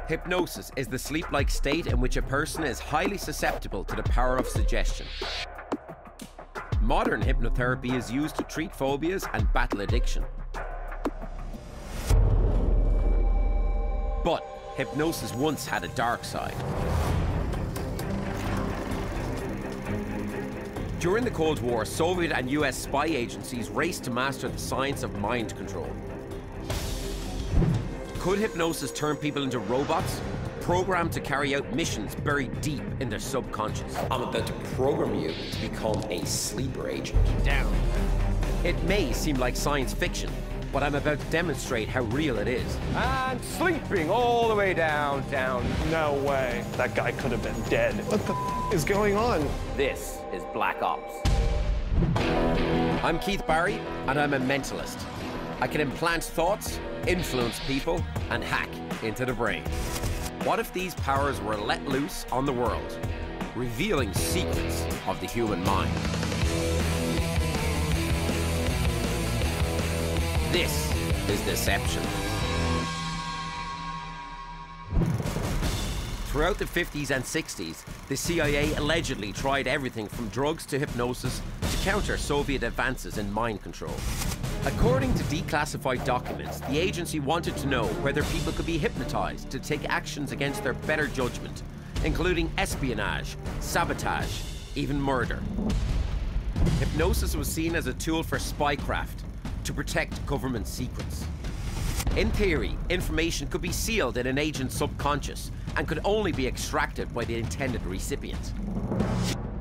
Hypnosis is the sleep-like state in which a person is highly susceptible to the power of suggestion. Modern hypnotherapy is used to treat phobias and battle addiction. But hypnosis once had a dark side. During the Cold War, Soviet and US spy agencies raced to master the science of mind control. Could hypnosis turn people into robots, programmed to carry out missions buried deep in their subconscious? I'm about to program you to become a sleeper agent. Down. It may seem like science fiction, but I'm about to demonstrate how real it is. And sleeping all the way down. No way. That guy could have been dead. What the is going on? This is Black Ops. I'm Keith Barry, and I'm a mentalist. I can implant thoughts, influence people, and hack into the brain. What if these powers were let loose on the world, revealing secrets of the human mind? This is deception. Throughout the 50s and 60s, the CIA allegedly tried everything from drugs to hypnosis to counter Soviet advances in mind control. According to declassified documents, the agency wanted to know whether people could be hypnotized to take actions against their better judgment, including espionage, sabotage, even murder. Hypnosis was seen as a tool for spycraft, to protect government secrets. In theory, information could be sealed in an agent's subconscious and could only be extracted by the intended recipient.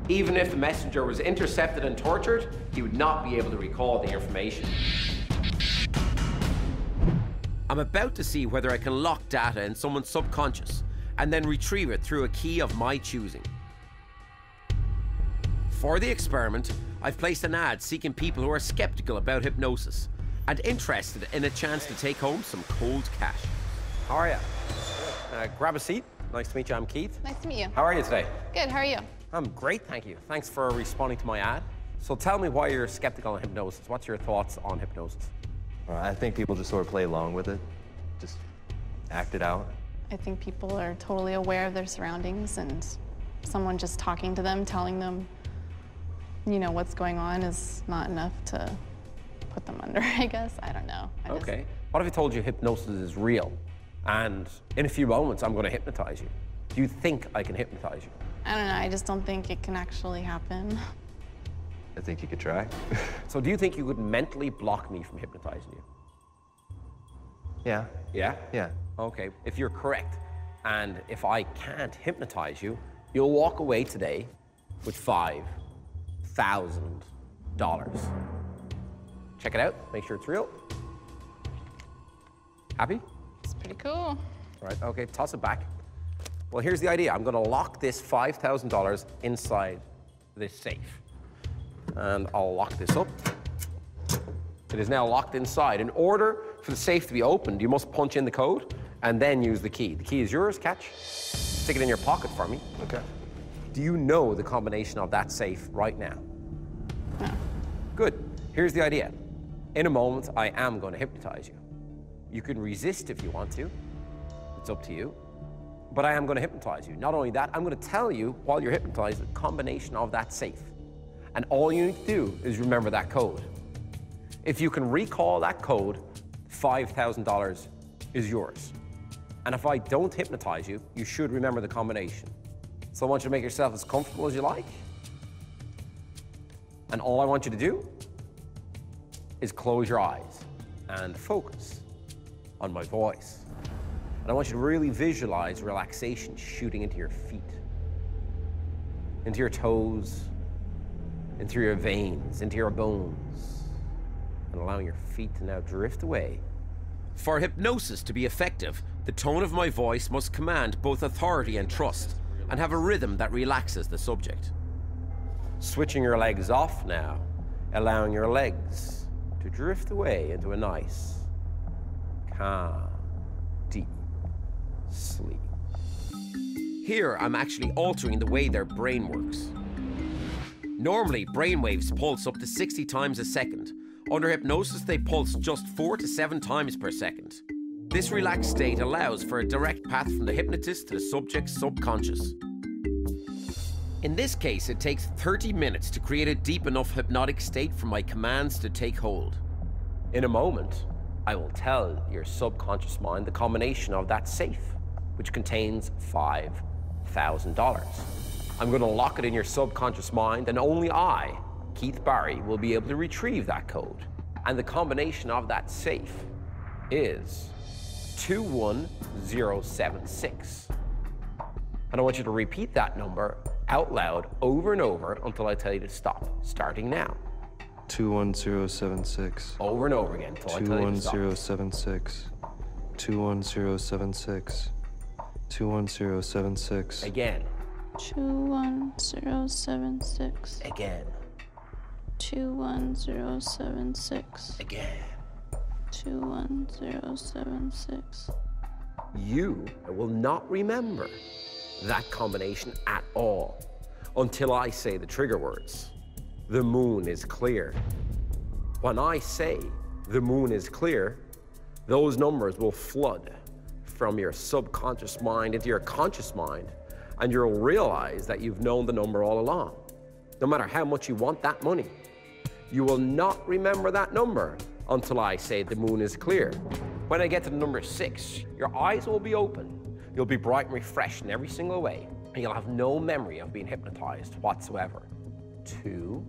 Even if the messenger was intercepted and tortured, he would not be able to recall the information. I'm about to see whether I can lock data in someone's subconscious and then retrieve it through a key of my choosing. For the experiment, I've placed an ad seeking people who are skeptical about hypnosis and interested in a chance to take home some cold cash. How are you? Grab a seat. Nice to meet you. I'm Keith. Nice to meet you. How are you today? Good, how are you? I'm great, thank you. Thanks for responding to my ad. So tell me why you're skeptical on hypnosis. What's your thoughts on hypnosis? I think people just sort of play along with it, just act it out. I think people are totally aware of their surroundings, and someone just talking to them, telling them, you know, what's going on is not enough to put them under, I guess. I don't know. Okay. What if I told you hypnosis is real, and in a few moments I'm going to hypnotize you? Do you think I can hypnotize you? I don't know. I just don't think it can actually happen. I think you could try. So do you think you could mentally block me from hypnotizing you? Yeah. Yeah? Yeah. Okay, if you're correct, and if I can't hypnotize you, you'll walk away today with $5,000. Check it out, make sure it's real. Happy? It's pretty cool. Right, okay, toss it back. Well, here's the idea. I'm gonna lock this $5,000 inside this safe. And I'll lock this up. It is now locked inside. In order for the safe to be opened, you must punch in the code and then use the key. The key is yours, catch. Stick it in your pocket for me. Okay. Do you know the combination of that safe right now? No. Good. Here's the idea. In a moment, I am going to hypnotize you. You can resist if you want to. It's up to you. But I am going to hypnotize you. Not only that, I'm going to tell you while you're hypnotized the combination of that safe. And all you need to do is remember that code. If you can recall that code, $5,000 is yours. And if I don't hypnotize you, you should remember the combination. So I want you to make yourself as comfortable as you like. And all I want you to do is close your eyes and focus on my voice. And I want you to really visualize relaxation shooting into your feet, into your toes, into your veins, into your bones, and allowing your feet to now drift away. For hypnosis to be effective, the tone of my voice must command both authority and trust, and have a rhythm that relaxes the subject. Switching your legs off now, allowing your legs to drift away into a nice, calm, deep sleep. Here, I'm actually altering the way their brain works. Normally, brainwaves pulse up to 60 times a second. Under hypnosis, they pulse just 4 to 7 times per second. This relaxed state allows for a direct path from the hypnotist to the subject's subconscious. In this case, it takes 30 minutes to create a deep enough hypnotic state for my commands to take hold. In a moment, I will tell your subconscious mind the combination of that safe, which contains $5,000. I'm going to lock it in your subconscious mind, and only I, Keith Barry, will be able to retrieve that code. And the combination of that safe is 21076. And I want you to repeat that number out loud over and over until I tell you to stop, starting now. 21076. Over and over again until I tell you to stop. 21076. 21076. 21076. Again. 21076. Again. 21076. Again. 21076. You will not remember that combination at all until I say the trigger words. The moon is clear. When I say the moon is clear, those numbers will flood from your subconscious mind into your conscious mind, and you'll realize that you've known the number all along. No matter how much you want that money, you will not remember that number until I say the moon is clear. When I get to the number 6, your eyes will be open. You'll be bright and refreshed in every single way, and you'll have no memory of being hypnotized whatsoever. 2,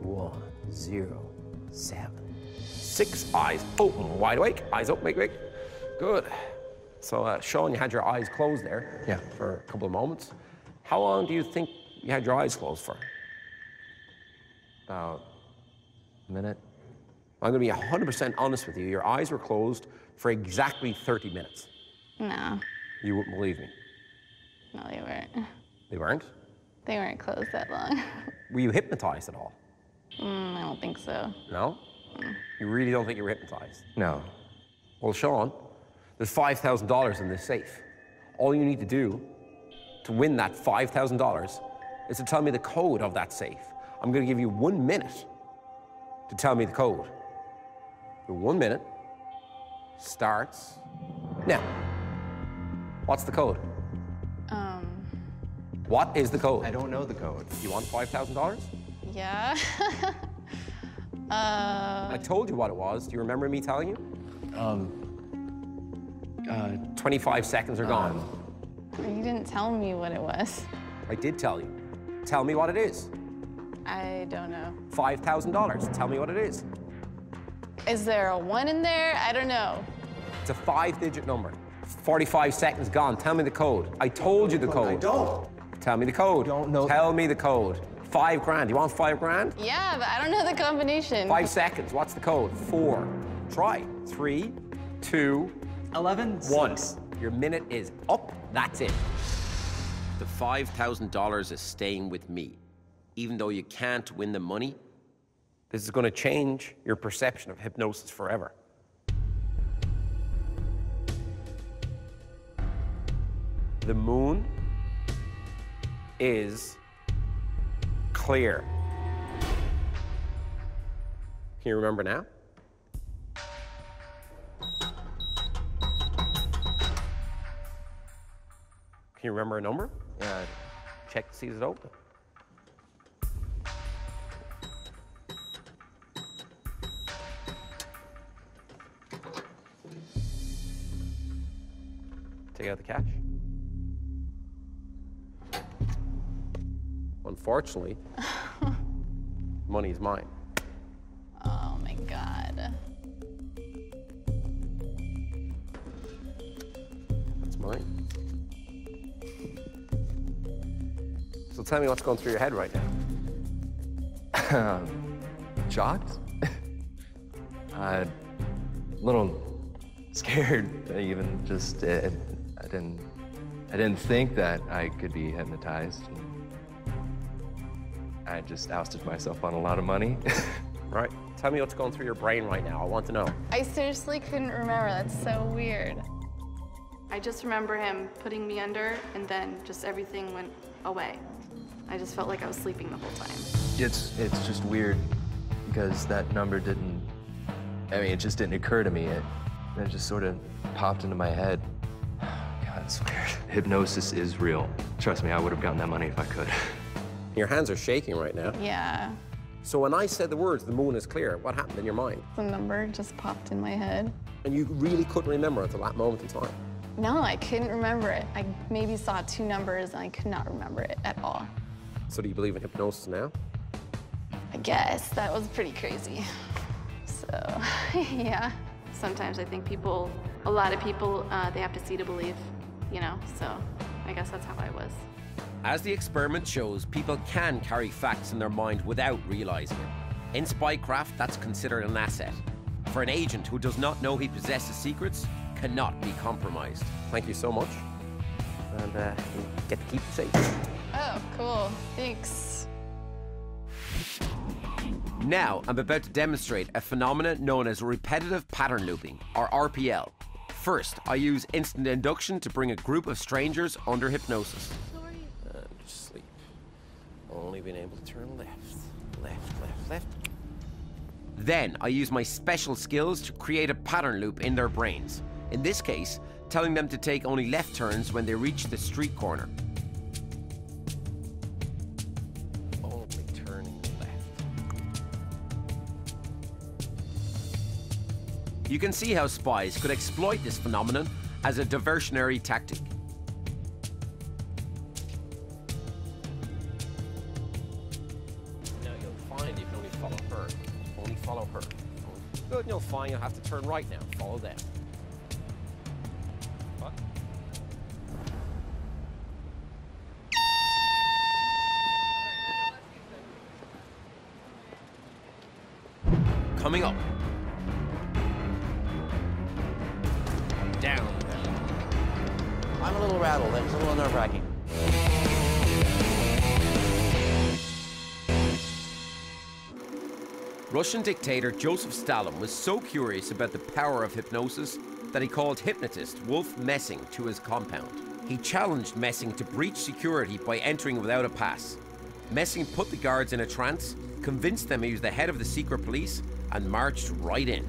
1, 0, 7, 6. Eyes open, wide awake. Eyes open, wake. Good. So, Sean, you had your eyes closed there. Yeah. For a couple of moments. How long do you think you had your eyes closed for? About a minute. I'm going to be 100% honest with you. Your eyes were closed for exactly 30 minutes. No. You wouldn't believe me. No, they weren't. They weren't? They weren't closed that long. Were you hypnotized at all? I don't think so. No? You really don't think you were hypnotized? No. Well, Sean, there's $5,000 in this safe. All you need to do to win that $5,000 is to tell me the code of that safe. I'm going to give you 1 minute to tell me the code. The 1 minute starts now. What's the code? What is the code? I don't know the code. You want $5,000? Yeah. I told you what it was. Do you remember me telling you? 25 seconds are gone. You didn't tell me what it was. I did tell you. Tell me what it is. I don't know. $5,000. Tell me what it is. Is there a 1 in there? I don't know. It's a 5-digit number. 45 seconds gone. Tell me the code. I told you the code. I don't. Tell me the code. Don't know. Tell me the code. $5,000. You want $5,000? Yeah, but I don't know the combination. 5 seconds. What's the code? 4. Try. 3, 2, 11, 1. 6. Your minute is up. That's it. The $5,000 is staying with me. Even though you can't win the money, This is going to change your perception of hypnosis forever. The moon is clear. Can you remember now? Can you remember a number? Check to see is it open. Take out the cash. Unfortunately, money is mine. Oh my God. That's mine. So tell me what's going through your head right now. Shocked? A little scared, even just, I didn't think that I could be hypnotized. I just ousted myself on a lot of money. Right. Tell me what's going through your brain right now. I want to know. I seriously couldn't remember. That's so weird. I just remember him putting me under, and then just everything went away. I just felt like I was sleeping the whole time. It's just weird because that number didn't, I mean, it just didn't occur to me. And it just sort of popped into my head. God, it's weird. Hypnosis is real. Trust me, I would have gotten that money if I could. Your hands are shaking right now. Yeah. So when I said the words, the moon is clear, what happened in your mind? The number just popped in my head. And you really couldn't remember until that moment in time. No, I couldn't remember it. I maybe saw 2 numbers and I could not remember it at all. So do you believe in hypnosis now? I guess that was pretty crazy. So, yeah. Sometimes I think a lot of people, they have to see to believe, you know, so I guess that's how I was. As the experiment shows, people can carry facts in their mind without realizing it. In spycraft, that's considered an asset. For an agent who does not know he possesses secrets, cannot be compromised. Thank you so much. And you get to keep it safe. Oh, cool. Thanks. Now, I'm about to demonstrate a phenomenon known as repetitive pattern looping, or RPL. First, I use instant induction to bring a group of strangers under hypnosis. And just sleep. Only being able to turn left, left, left, left. Then, I use my special skills to create a pattern loop in their brains. In this case, telling them to take only left turns when they reach the street corner. Only turning left. You can see how spies could exploit this phenomenon as a diversionary tactic. Now you'll find you can only follow her. Only follow her. Good, and you'll find you'll have to turn right now. Follow them. What? Coming up. Down. I'm a little rattled. It's a little nerve-wracking. Russian dictator Joseph Stalin was so curious about the power of hypnosis that he called hypnotist Wolf Messing to his compound. He challenged Messing to breach security by entering without a pass. Messing put the guards in a trance, convinced them he was the head of the secret police, and marched right in.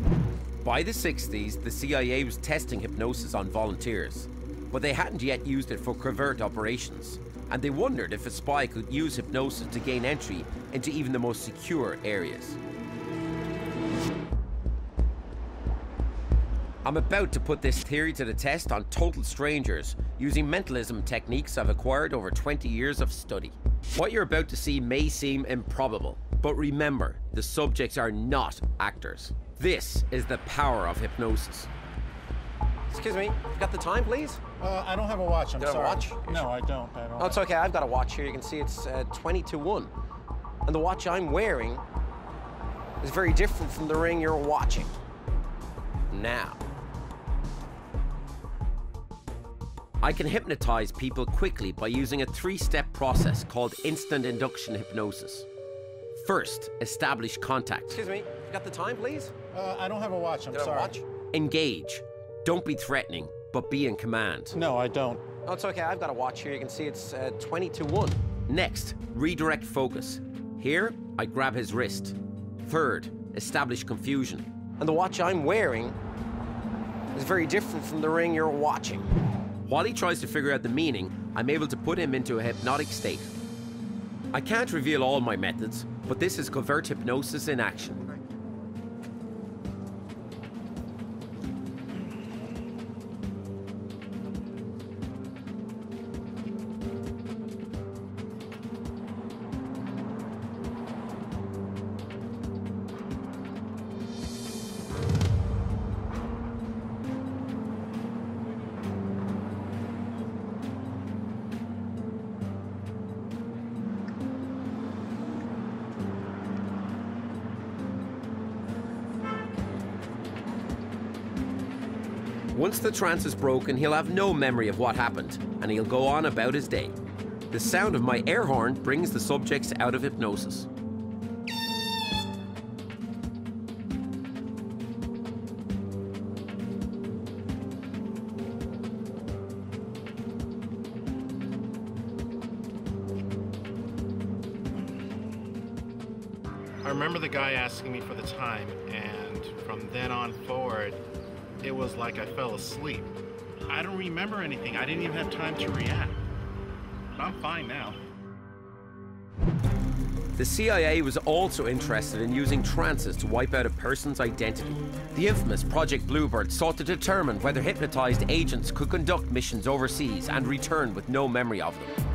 By the 60s, the CIA was testing hypnosis on volunteers, but they hadn't yet used it for covert operations, and they wondered if a spy could use hypnosis to gain entry into even the most secure areas. I'm about to put this theory to the test on total strangers using mentalism techniques I've acquired over 20 years of study. What you're about to see may seem improbable, but remember, the subjects are not actors. This is the power of hypnosis. Excuse me, you got the time, please? I don't have a watch, I'm You don't sorry. have a watch? No, I don't. Oh, it's okay, I've got a watch here. You can see it's 20 to 1. And the watch I'm wearing is very different from the ring you're watching. Now. I can hypnotize people quickly by using a 3-step process called instant induction hypnosis. First, establish contact. Excuse me, you got the time, please? I don't have a watch, I'm You got a sorry. watch? Engage. Don't be threatening, but be in command. No, I don't. Oh, it's okay, I've got a watch here. You can see it's 20 to 1. Next, redirect focus. Here, I grab his wrist. Third, establish confusion. And the watch I'm wearing is very different from the ring you're watching. While he tries to figure out the meaning, I'm able to put him into a hypnotic state. I can't reveal all my methods, but this is covert hypnosis in action. Once the trance is broken, he'll have no memory of what happened, and he'll go on about his day. The sound of my air horn brings the subjects out of hypnosis. I remember the guy asking me for the time, and from then on forward, it was like I fell asleep. I don't remember anything. I didn't even have time to react. But I'm fine now. The CIA was also interested in using trances to wipe out a person's identity. The infamous Project Bluebird sought to determine whether hypnotized agents could conduct missions overseas and return with no memory of them.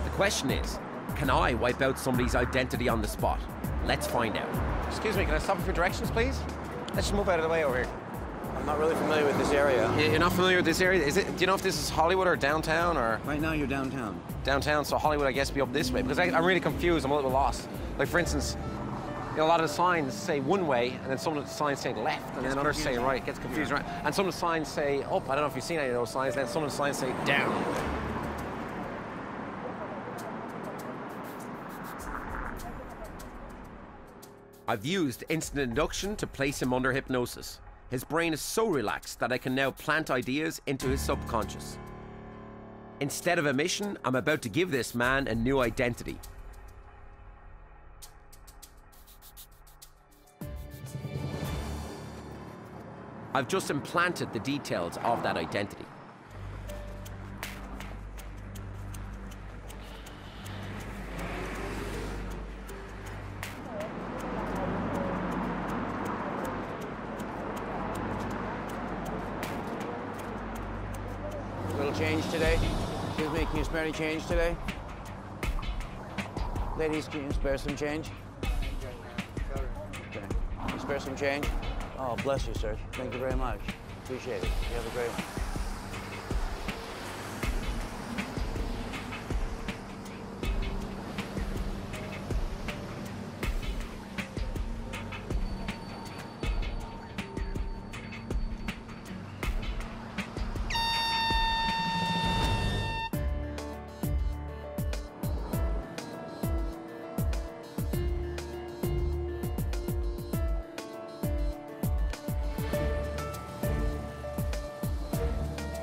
The question is, can I wipe out somebody's identity on the spot? Let's find out. Excuse me, can I stop you for directions, please? Let's just move out of the way over here. I'm not really familiar with this area. You're not familiar with this area? Do you know if this is Hollywood or downtown or? Right now you're downtown. Downtown, so Hollywood, I guess, be up this way. Because I'm really confused, I'm a little lost. Like, for instance, you know, a lot of the signs say one way, and then some of the signs say left, and then others say right. It gets confused, right? And some of the signs say up. I don't know if you've seen any of those signs. Then some of the signs say down. I've used instant induction to place him under hypnosis. His brain is so relaxed that I can now plant ideas into his subconscious. Instead of a mission, I'm about to give this man a new identity. I've just implanted the details of that identity. Little change today? Excuse me, can you spare any change today? Ladies, can you spare some change? Okay. Can you spare some change? Oh, bless you, sir. Thank you very much. Appreciate it. You have a great one.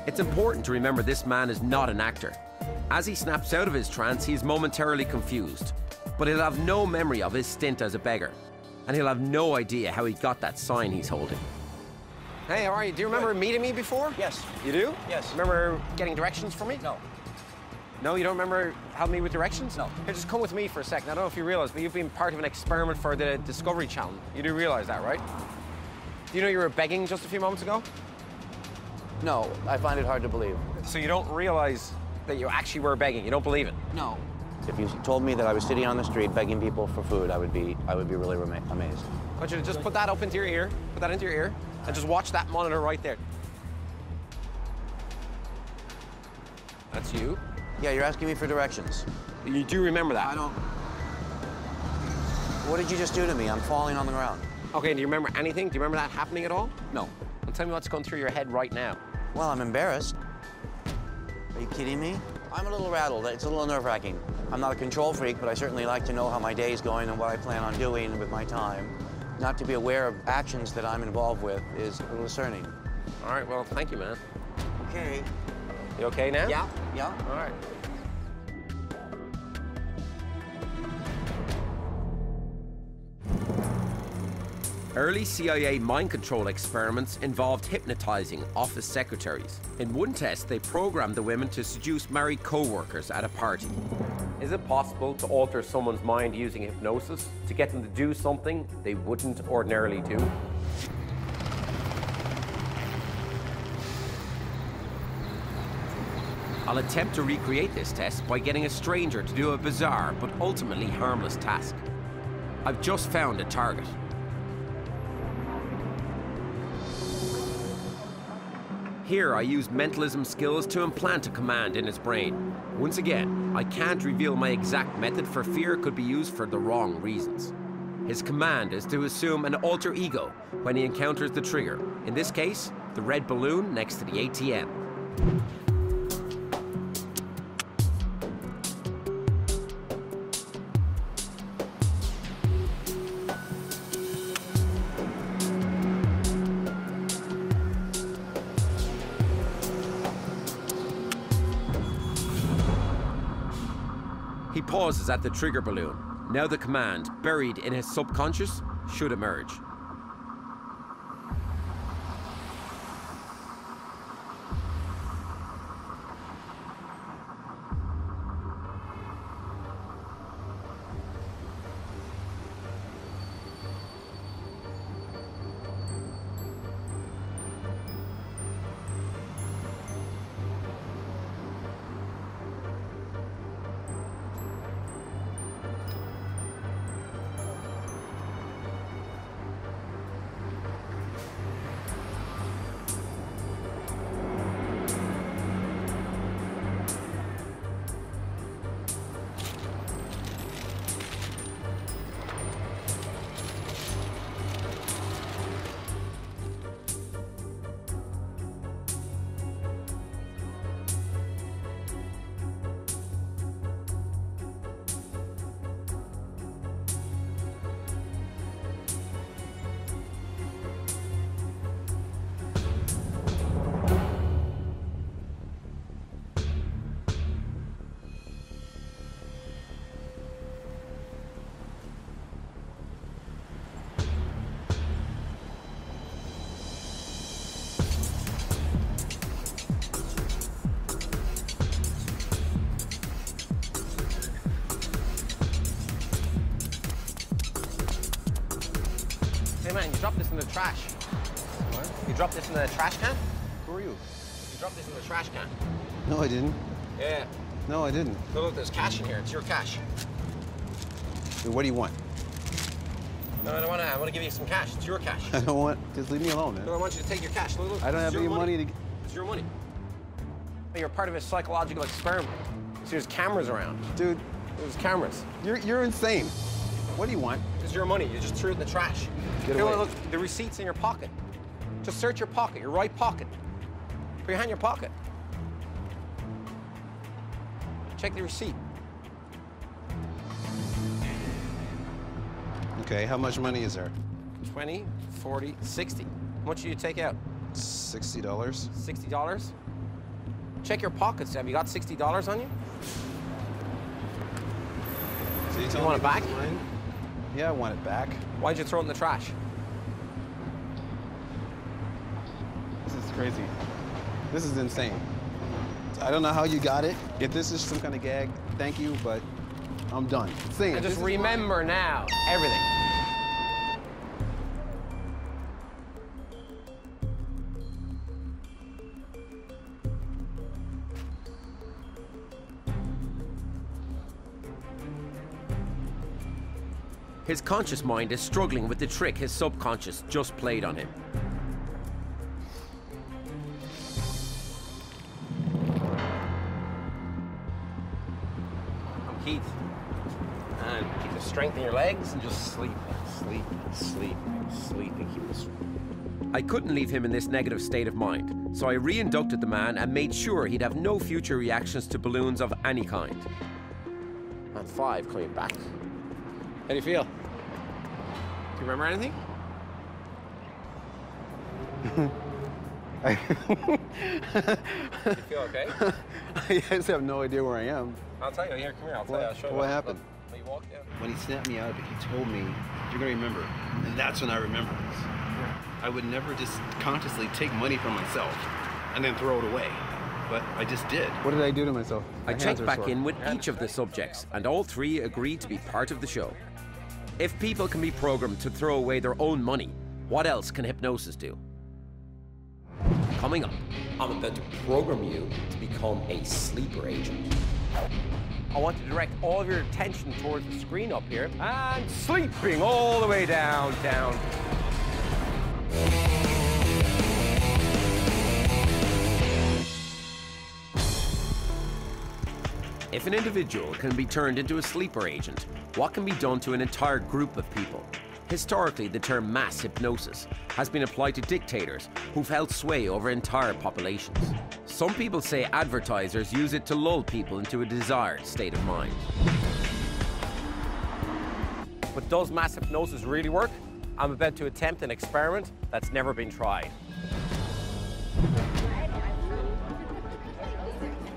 It's important to remember this man is not an actor. As he snaps out of his trance, he is momentarily confused, but he'll have no memory of his stint as a beggar, and he'll have no idea how he got that sign he's holding. Hey, how are you? Do you remember meeting me before? Yes. You do? Yes. Remember getting directions from me? No. No, you don't remember helping me with directions? No. Here, just come with me for a second. I don't know if you realize, but you've been part of an experiment for the Discovery Channel. You do realize that, right? Do you know you were begging just a few moments ago? No, I find it hard to believe. So you don't realize that you actually were begging? You don't believe it? No. If you told me that I was sitting on the street begging people for food, I would be really amazed. I want you to just put that up into your ear, put that into your ear, and just watch that monitor right there. That's you. Yeah, you're asking me for directions. You do remember that? I don't... What did you just do to me? I'm falling on the ground. Okay, do you remember anything? Do you remember that happening at all? No. Well, tell me what's going through your head right now. Well, I'm embarrassed. Are you kidding me? I'm a little rattled. It's a little nerve-wracking. I'm not a control freak, but I certainly like to know how my day's going and what I plan on doing with my time. Not to be aware of actions that I'm involved with is a little concerning. All right, well, thank you, man. Okay. You okay now? Yeah, yeah. All right. Early CIA mind control experiments involved hypnotizing office secretaries. In one test, they programmed the women to seduce married co-workers at a party. Is it possible to alter someone's mind using hypnosis to get them to do something they wouldn't ordinarily do? I'll attempt to recreate this test by getting a stranger to do a bizarre but ultimately harmless task. I've just found a target. Here, I use mentalism skills to implant a command in his brain. Once again, I can't reveal my exact method for fear it could be used for the wrong reasons. His command is to assume an alter ego when he encounters the trigger. In this case, the red balloon next to the ATM. He pauses at the trigger balloon. Now the command, buried in his subconscious, should emerge. Hey man, you dropped this in the trash. What? You dropped this in the trash can? Who are you? You dropped this in the trash can. No, I didn't. Yeah. No, I didn't. Look, there's cash in here. It's your cash. Dude, what do you want? No, I don't want to. I want to give you some cash. It's your cash. I don't want. Just leave me alone, man. No, I want you to take your cash. Look. I don't have any money to. It's your money. You're part of a psychological experiment. See, there's cameras around. Dude, there's cameras. You're insane. What do you want? It's your money. You just threw it in the trash. Get Here, away. look, the receipt's in your pocket. Just search your pocket, your right pocket. Put your hand in your pocket. Check the receipt. Okay, how much money is there? 20, 40, 60. How much do you take out? $60. $60? Check your pockets. Have you got $60 on you? So you want it back? Yeah, I want it back. Why'd you throw it in the trash? This is crazy. This is insane. I don't know how you got it. If this is some kind of gag, thank you, but I'm done. Insane. And just remember now, everything. His conscious mind is struggling with the trick his subconscious just played on him. I'm Keith. And keep the strength in your legs and just sleep, sleep, sleep, sleep, and keep this. I couldn't leave him in this negative state of mind, so I re-inducted the man and made sure he'd have no future reactions to balloons of any kind. And 5 coming back. How do you feel? Do you remember anything? You feel okay? I just have no idea where I am. I'll tell you. Here, come here. I'll tell you. I'll show you. What happened? Look, you walk down. When he snapped me out of it, he told me, you're gonna remember. And that's when I remembered. I would never just consciously take money from myself and then throw it away. But I just did. What did I do to myself? I checked back in with each of the subjects, and all 3 agreed to be part of the show. If people can be programmed to throw away their own money, what else can hypnosis do? Coming up. I'm about to program you to become a sleeper agent. I want to direct all of your attention towards the screen up here, and sleeping all the way down, down. If an individual can be turned into a sleeper agent, what can be done to an entire group of people? Historically, the term mass hypnosis has been applied to dictators who've held sway over entire populations. Some people say advertisers use it to lull people into a desired state of mind. But does mass hypnosis really work? I'm about to attempt an experiment that's never been tried.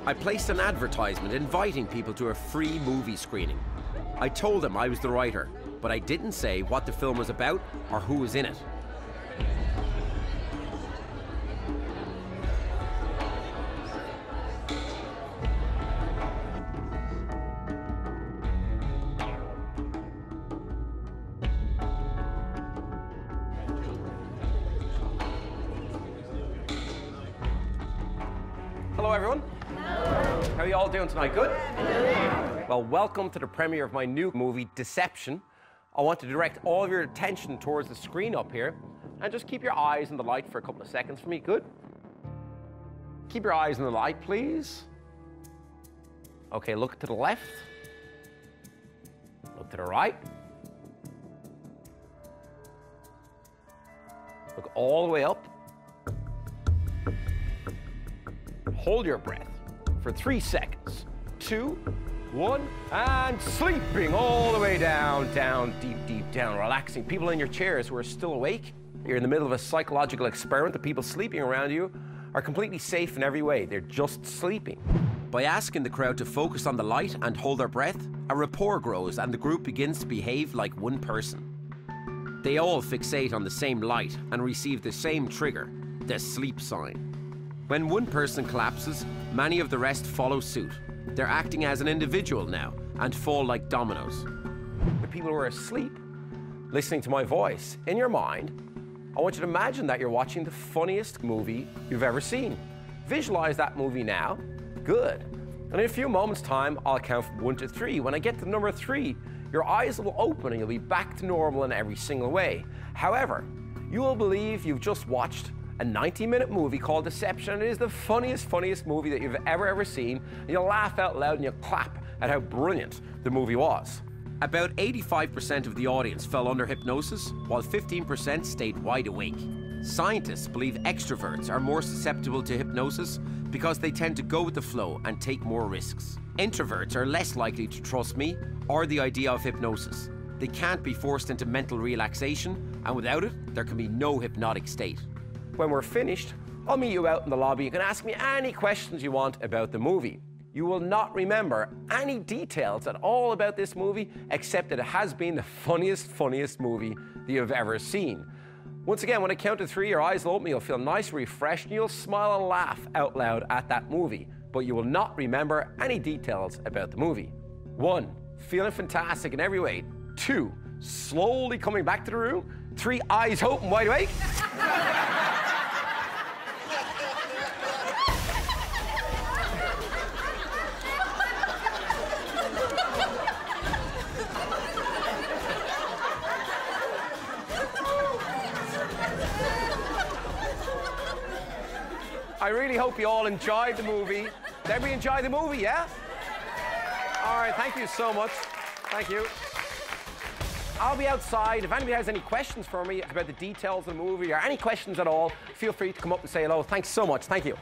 I placed an advertisement inviting people to a free movie screening. I told them I was the writer, but I didn't say what the film was about or who was in it. Hello, everyone. How are you all doing tonight? Good? Well, welcome to the premiere of my new movie, Deception. I want to direct all of your attention towards the screen up here, and just keep your eyes on the light for a couple of seconds for me. Good? Keep your eyes on the light, please. Okay, look to the left. Look to the right. Look all the way up. Hold your breath for 3 seconds. 2, 1, and sleeping all the way down, down, deep, deep down, relaxing. People in your chairs who are still awake, you're in the middle of a psychological experiment. The people sleeping around you are completely safe in every way. They're just sleeping. By asking the crowd to focus on the light and hold their breath, a rapport grows and the group begins to behave like one person. They all fixate on the same light and receive the same trigger, the sleep sign. When one person collapses, many of the rest follow suit. They're acting as an individual now and fall like dominoes. The people who are asleep listening to my voice. In your mind, I want you to imagine that you're watching the funniest movie you've ever seen. Visualize that movie now. Good. And in a few moments' time, I'll count from 1 to 3. When I get to number 3, your eyes will open and you'll be back to normal in every single way. However, you will believe you've just watched a 90-minute movie called Deception. It is the funniest movie that you've ever seen. And you'll laugh out loud and you'll clap at how brilliant the movie was. About 85% of the audience fell under hypnosis, while 15% stayed wide awake. Scientists believe extroverts are more susceptible to hypnosis because they tend to go with the flow and take more risks. Introverts are less likely to trust me or the idea of hypnosis. They can't be forced into mental relaxation, and without it, there can be no hypnotic state. When we're finished, I'll meet you out in the lobby. You can ask me any questions you want about the movie. You will not remember any details at all about this movie, except that it has been the funniest movie that you've ever seen. Once again, when I count to 3, your eyes will open, you'll feel nice, refreshed, and you'll smile and laugh out loud at that movie. But you will not remember any details about the movie. 1, feeling fantastic in every way. 2, slowly coming back to the room. 3, eyes open, wide awake. I really hope you all enjoyed the movie. Did everybody enjoy the movie, yeah? All right, thank you so much. Thank you. I'll be outside. If anybody has any questions for me about the details of the movie or any questions at all, feel free to come up and say hello. Thanks so much. Thank you.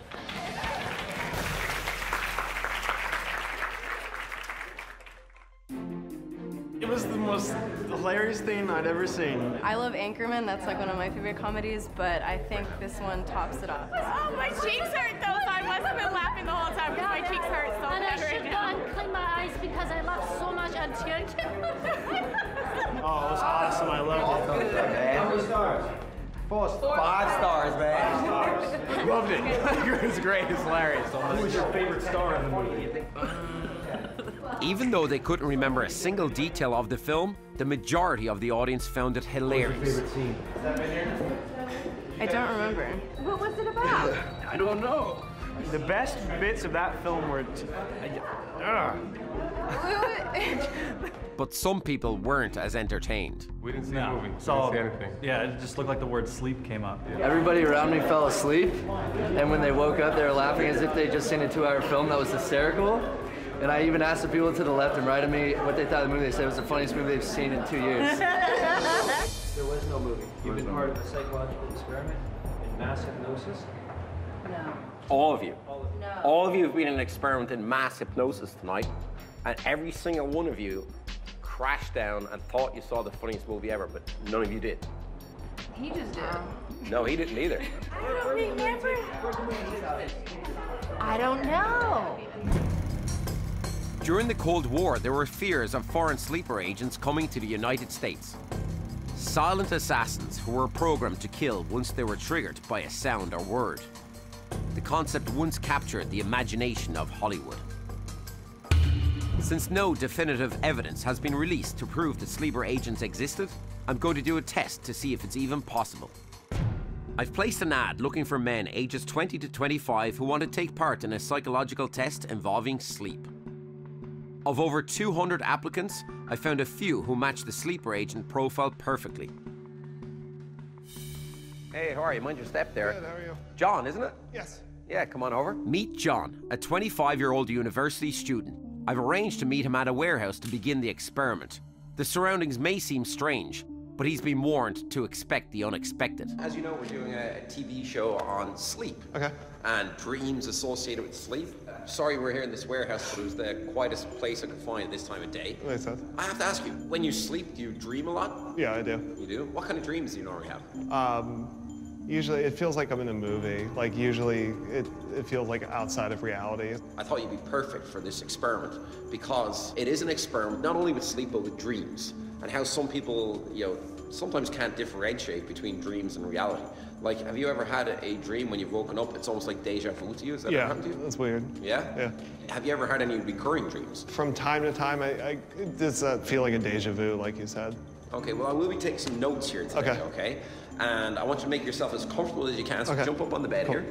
It was the most hilarious thing I'd ever seen. I love Anchorman, that's like one of my favorite comedies, but I think this one tops it off. Oh, my cheeks hurt though, so I must have been laughing the whole time because my cheeks hurt so bad. And I should go and clean my eyes because I laughed so much until Oh, it was awesome, I loved it. How many stars? 4 stars. 5 stars, man. 5 stars. Loved it. It was great, it's hilarious. Who was your favorite star in the movie? Even though they couldn't remember a single detail of the film, the majority of the audience found it hilarious. Favorite scene? I don't remember. What was it about? I don't know. The best bits of that film were... But some people weren't as entertained. We didn't see the movie. So, we didn't see anything. Yeah, it just looked like the word sleep came up. Yeah. Everybody around me fell asleep, and when they woke up, they were laughing as if they'd just seen a 2-hour film that was hysterical. And I even asked the people to the left and right of me what they thought of the movie. They said it was the funniest movie they've seen in 2 years. There was no movie. You've been part of a psychological experiment in mass hypnosis? No. All of you. No. All of you have been in an experiment in mass hypnosis tonight, and every single one of you crashed down and thought you saw the funniest movie ever, but none of you did. He just did. No, he didn't either. I don't remember. I don't know. During the Cold War, there were fears of foreign sleeper agents coming to the United States. Silent assassins who were programmed to kill once they were triggered by a sound or word. The concept once captured the imagination of Hollywood. Since no definitive evidence has been released to prove that sleeper agents existed, I'm going to do a test to see if it's even possible. I've placed an ad looking for men ages 20 to 25 who want to take part in a psychological test involving sleep. Of over 200 applicants, I found a few who match the sleeper agent profile perfectly. Hey, how are you? Mind your step there. Good, how are you? John, isn't it? Yes. Yeah, come on over. Meet John, a 25-year-old university student. I've arranged to meet him at a warehouse to begin the experiment. The surroundings may seem strange, but he's been warned to expect the unexpected. As you know, we're doing a TV show on sleep. Okay. And dreams associated with sleep. Sorry we're here in this warehouse, but it was the quietest place I could find at this time of day. Makes sense. I have to ask you, when you sleep, do you dream a lot? Yeah, I do. You do? What kind of dreams do you normally have? Usually it feels like I'm in a movie. Like usually it feels like outside of reality. I thought you'd be perfect for this experiment because it is an experiment not only with sleep but with dreams and how some people, sometimes can't differentiate between dreams and reality. Like, have you ever had a dream when you've woken up, it's almost like deja vu to you? Has that ever happened to you? That's weird. Yeah? Yeah. Have you ever had any recurring dreams? From time to time, it's that feeling of deja vu, like you said. Okay, well, I will be taking some notes here today, okay? And I want you to make yourself as comfortable as you can, so jump up on the bed here.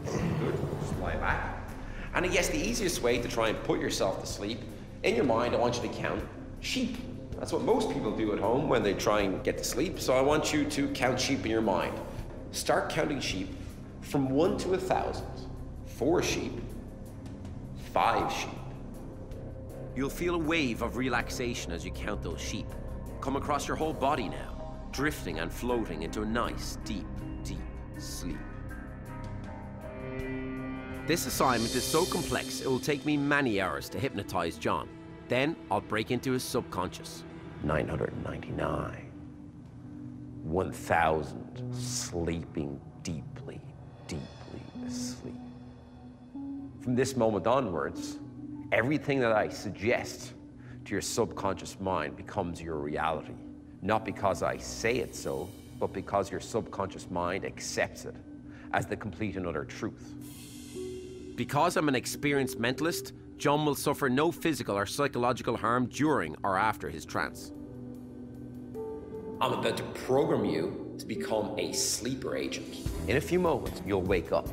Good, just lie back. And I guess the easiest way to try and put yourself to sleep, in your mind, I want you to count sheep. That's what most people do at home when they try and get to sleep, so I want you to count sheep in your mind. Start counting sheep from 1 to 1,000. 4 sheep, 5 sheep. You'll feel a wave of relaxation as you count those sheep come across your whole body now, drifting and floating into a nice, deep, deep sleep. This assignment is so complex, it will take me many hours to hypnotize John. Then I'll break into his subconscious. 999. 1,000 sleeping deeply, deeply asleep. From this moment onwards, everything that I suggest to your subconscious mind becomes your reality. Not because I say it so, but because your subconscious mind accepts it as the complete and utter truth. Because I'm an experienced mentalist, John will suffer no physical or psychological harm during or after his trance. I'm about to program you to become a sleeper agent. In a few moments, you'll wake up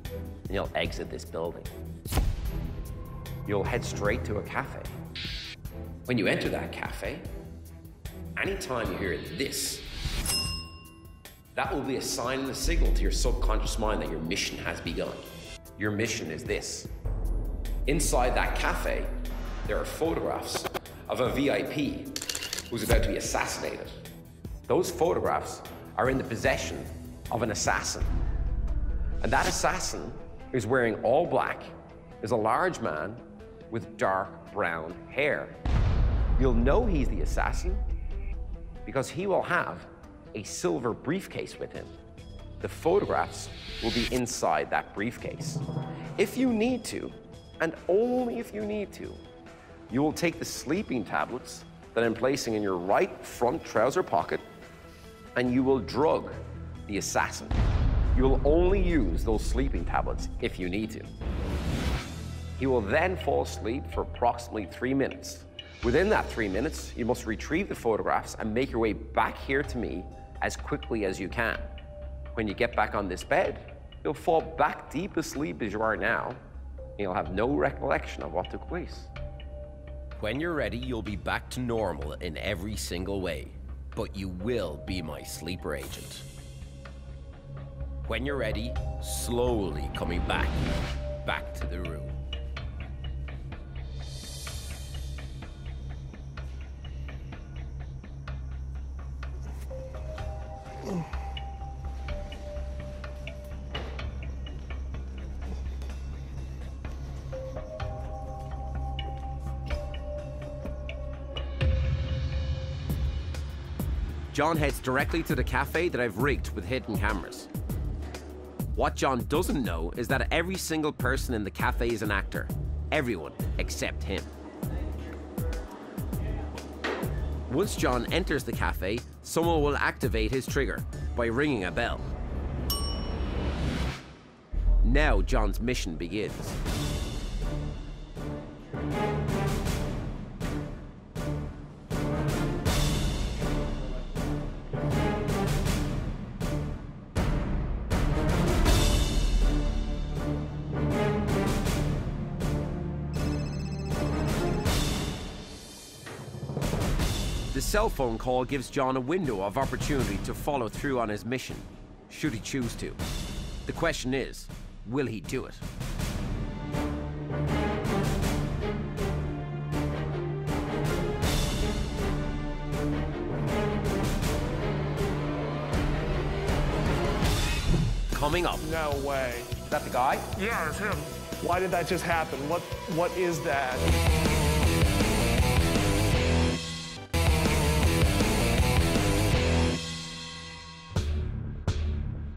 and you'll exit this building. You'll head straight to a cafe. When you enter that cafe, anytime you hear this, that will be a sign and a signal to your subconscious mind that your mission has begun. Your mission is this. Inside that cafe, there are photographs of a VIP who's about to be assassinated. Those photographs are in the possession of an assassin. And that assassin is wearing all black, is a large man with dark brown hair. You'll know he's the assassin because he will have a silver briefcase with him. The photographs will be inside that briefcase. If you need to, and only if you need to, you will take the sleeping tablets that I'm placing in your right front trouser pocket, and you will drug the assassin. You will only use those sleeping tablets if you need to. He will then fall asleep for approximately 3 minutes. Within that 3 minutes, you must retrieve the photographs and make your way back here to me as quickly as you can. When you get back on this bed, you'll fall back deep asleep as you are now, and you'll have no recollection of what took place. When you're ready, you'll be back to normal in every single way, but you will be my sleeper agent. When you're ready, slowly coming back to the room. John heads directly to the cafe that I've rigged with hidden cameras. What John doesn't know is that every single person in the cafe is an actor. Everyone except him. Once John enters the cafe, someone will activate his trigger by ringing a bell. Now John's mission begins. The cell phone call gives John a window of opportunity to follow through on his mission, should he choose to. The question is, will he do it? Coming up. No way. Is that the guy? Yeah, it's him. Why did that just happen? What is that?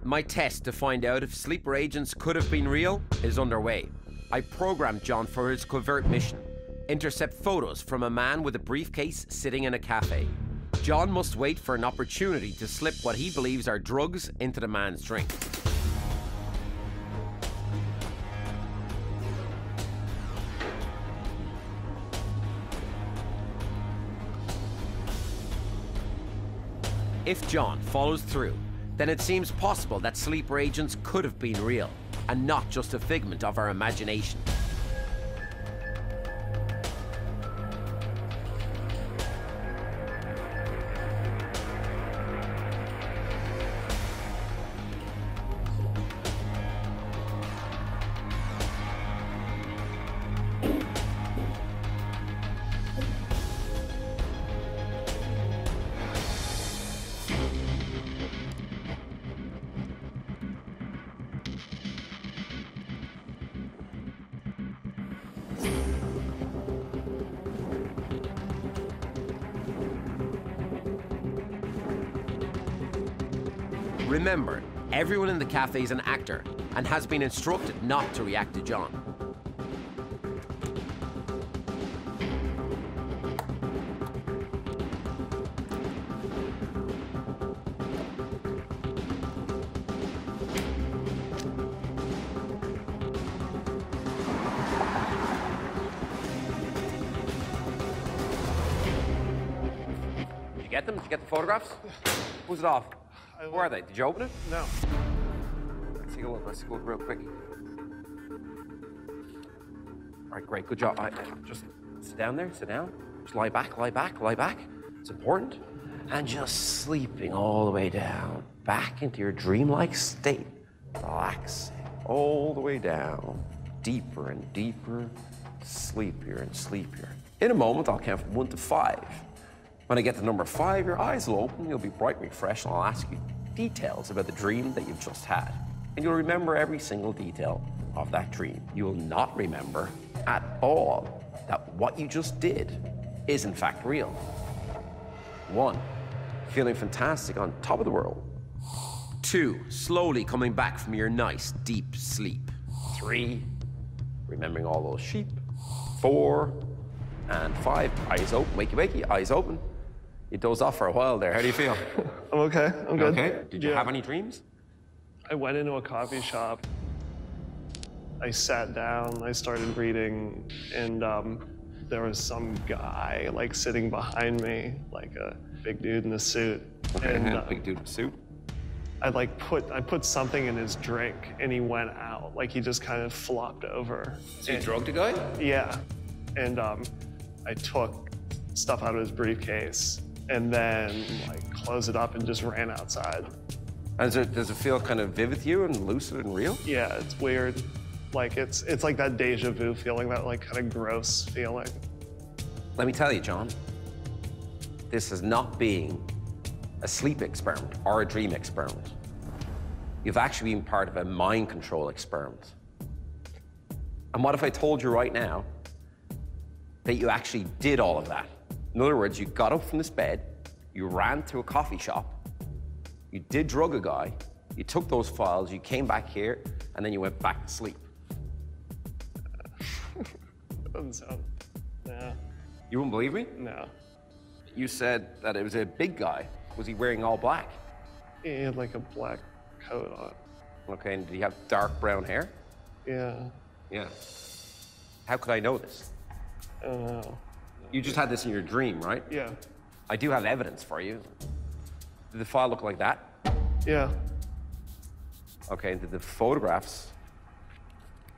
My test to find out if sleeper agents could have been real is underway. I programmed John for his covert mission. Intercept photos from a man with a briefcase sitting in a cafe. John must wait for an opportunity to slip what he believes are drugs into the man's drink. If John follows through, then it seems possible that sleeper agents could have been real and not just a figment of our imagination. Remember, everyone in the cafe is an actor and has been instructed not to react to John. Did you get them? Did you get the photographs? Who's it off? Where are they? Did you open it? No. Let's take a look. Let's take a look real quick. All right, great. Good job. Just sit down there. Sit down. Just lie back, lie back, lie back. It's important. And just sleeping all the way down. Back into your dreamlike state. Relaxing all the way down. Deeper and deeper. Sleepier and sleepier. In a moment, I'll count from 1 to 5. When I get to number 5, your eyes will open, you'll be bright and refreshed, and I'll ask you details about the dream that you've just had. And you'll remember every single detail of that dream. You will not remember at all that what you just did is in fact real. 1, feeling fantastic on top of the world. 2, slowly coming back from your nice deep sleep. 3, remembering all those sheep. 4, and 5, eyes open, wakey, wakey, eyes open. You dozed off for a while there. How do you feel? I'm okay. I'm good. Okay. Did you have any dreams? I went into a coffee shop. I sat down. I started reading, and there was some guy like sitting behind me, like a big dude in a suit. Okay. And, big dude in a suit. I put something in his drink, and he went out. Like he just kind of flopped over. So you drugged a guy? Yeah. And I took stuff out of his briefcase and then like closed it up and just ran outside. And does it feel kind of vivid to you and lucid and real? Yeah, it's weird. Like it's like that deja vu feeling, that like kind of gross feeling. Let me tell you, John, this is not being a sleep experiment or a dream experiment. You've actually been part of a mind control experiment. And what if I told you right now that you actually did all of that? In other words, you got up from this bed, you ran to a coffee shop, you did drug a guy, you took those files, you came back here, and then you went back to sleep. Doesn't sound, no. You wouldn't believe me? No. You said that it was a big guy. Was he wearing all black? He had like a black coat on. Okay, and did he have dark brown hair? Yeah. Yeah. How could I know this? I don't know. You just had this in your dream, right? Yeah. I do have evidence for you. Did the file look like that? Yeah. Okay, and did the photographs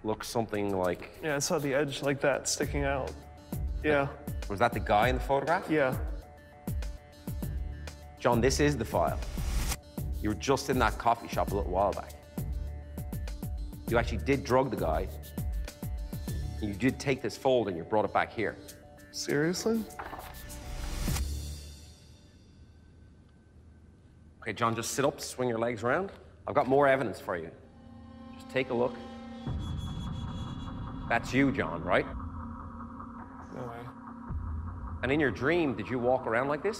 look something like... Yeah, I saw the edge like that sticking out. Yeah. Was that the guy in the photograph? Yeah. John, this is the file. You were just in that coffee shop a little while back. You actually did drug the guy. And you did take this fold and you brought it back here. Seriously? Okay, John, just sit up, swing your legs around. I've got more evidence for you. Just take a look. That's you, John, right? No way. And in your dream, did you walk around like this?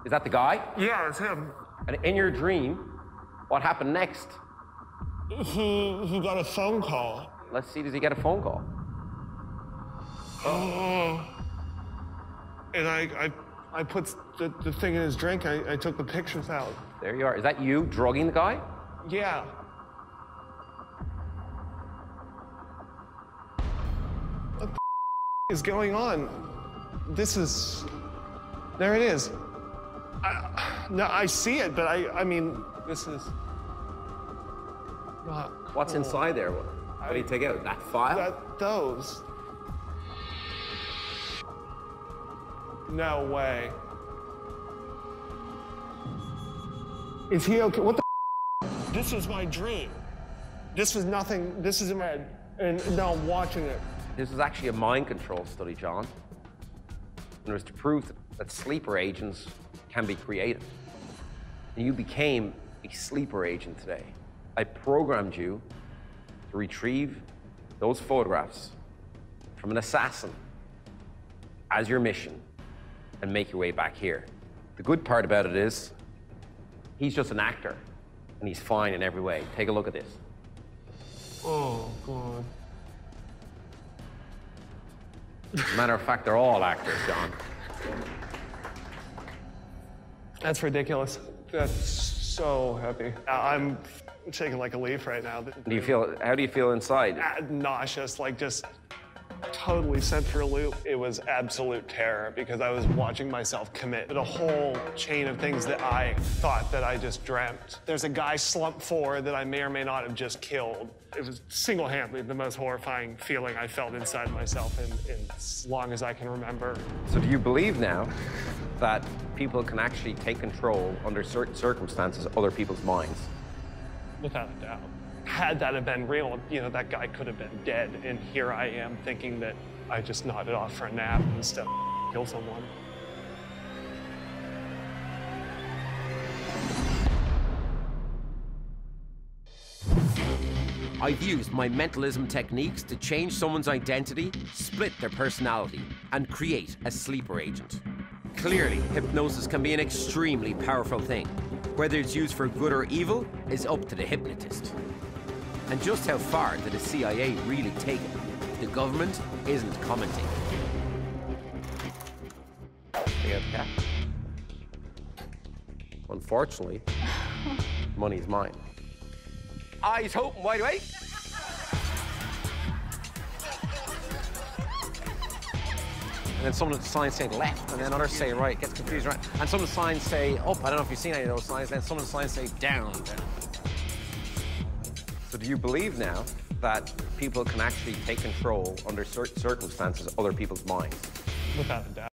Is that the guy? Yeah, it's him. And in your dream, what happened next? He got a phone call. Let's see, does he get a phone call? Oh. And I put the thing in his drink. I took the pictures out. There you are. Is that you drugging the guy? Yeah. What the is going on? This is... There it is. No, I see it, but I mean, this is not What's cool. inside there? What do you take out? That file? Those. No way. Is he okay? What the? This was my dream. This was nothing. This is in my head, and now I'm watching it. This is actually a mind control study, John. And it was to prove that sleeper agents can be created. And you became a sleeper agent today. I programmed you to retrieve those photographs from an assassin as your mission and make your way back here. The good part about it is he's just an actor and he's fine in every way. Take a look at this. Oh, God. As a matter of fact, they're all actors, John. That's ridiculous. That's so heavy. I'm shaking like a leaf right now. How do you feel inside? Nauseous, like just totally sent for a loop. It was absolute terror because I was watching myself commit a whole chain of things that I thought that I just dreamt. There's a guy slumped forward that I may or may not have just killed. It was single-handedly the most horrifying feeling I felt inside myself in as long as I can remember. So do you believe now that people can actually take control under certain circumstances of other people's minds? Without a doubt. Had that have been real, you know, that guy could have been dead, and here I am thinking that I just nodded off for a nap instead of kill someone. I've used my mentalism techniques to change someone's identity, split their personality, and create a sleeper agent. Clearly, hypnosis can be an extremely powerful thing. Whether it's used for good or evil is up to the hypnotist. And just how far did the CIA really take it? The government isn't commenting. Yeah. Unfortunately, money's mine. Eyes open, wide awake. And then some of the signs say left, and then others say right. It gets confused, right? And some of the signs say up. I don't know if you've seen any of those signs. Then some of the signs say down. So do you believe now that people can actually take control under certain circumstances of other people's minds? Without a doubt.